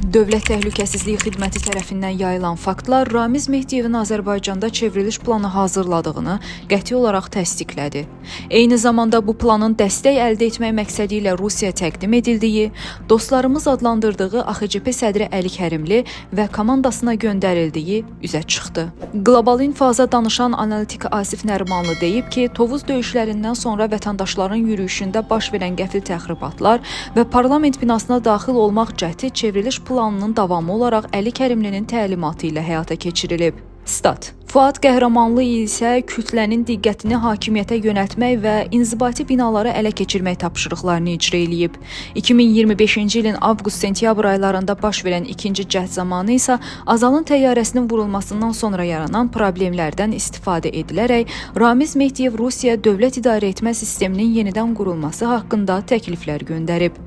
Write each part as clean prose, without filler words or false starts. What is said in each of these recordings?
Dövlət Təhlükəsizlik Xidməti tərəfindən yayılan faktlar Ramiz Mehdiyevin Azərbaycanda çevriliş planı hazırladığını qəti olaraq təsdiqlədi. Eyni zamanda bu planın dəstək əldə etmək məqsədi ilə Rusiyaya təqdim edildiyi, dostlarımız adlandırdığı AXCP sədri Əli Kərimli və komandasına göndərildiyi üzə çıxdı. Qlobal İnfaza danışan analitik Asif Nərimanlı deyib ki, Tovuz döyüşlərindən sonra vətəndaşların yürüyüşündə baş verən qəfil təxribatlar və parlament binasına daxil olmaq cəhdi çevriliş planının davamı olaraq Əli Kərimlinin təlimatı ilə həyata keçirilib. Stat. Fuad Qəhrəmanlı isə kütlənin diqqətini hakimiyyətə yönəltmək və inzibati binaları ələ keçirmək tapşırıqlarını icra eləyib. 2025-ci ilin avqust-sentyabr aylarında baş verən ikinci cəhd zamanı isə Azalın təyyarəsinin vurulmasından sonra yaranan problemlərdən istifadə edilərək Ramiz Mehdiyev Rusiya dövlət idarə etmə sisteminin yenidən qurulması haqqında təkliflər göndərib.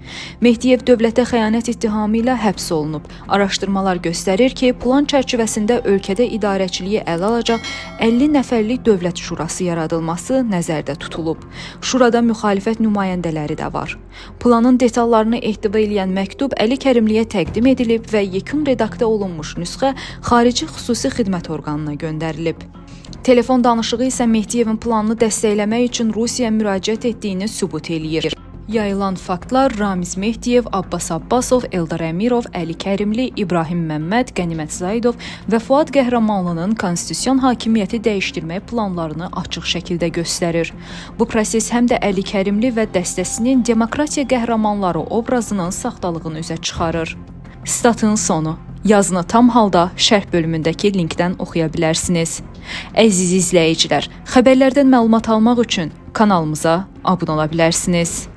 Mehdiyev dövlətə xəyanət ittihamı ilə həbs olunub. Araşdırmalar göstərir ki, plan çərçivəsində ölkədə idarəçiliyi ələ alacaq 50 nəfərlik dövlət şurası yaradılması nəzərdə tutulub. Şurada müxalifət nümayəndələri də var. Planın detallarını ehtiva eləyən məktub Əli Kərimliyə təqdim edilib və yekun redaktə olunmuş nüsxə xarici xüsusi xidmət orqanına göndərilib. Telefon danışığı isə Mehdiyevin planını dəstəkləmək üçün Rusiyaya müraciət etdiyini sübut eləyir. Yayılan faktlar Ramiz Mehdiyev, Abbas Abbasov, Eldar Əmirov, Əli Kərimli, İbrahim Məmməd, Qənimət Zaidov və Fuad Qəhrəmanlının konstitusion hakimiyyəti dəyişdirmək planlarını açıq şəkildə göstərir. Bu proses həm də Əli Kərimli və dəstəsinin demokratiya qəhrəmanları obrazının saxtalığını üzə çıxarır. Statın sonu. Yazını tam halda şərh bölümündəki linkdən oxuya bilərsiniz. Əziz izləyicilər, xəbərlərdən məlumat almaq üçün kanalımıza abunə ola bilərsiniz.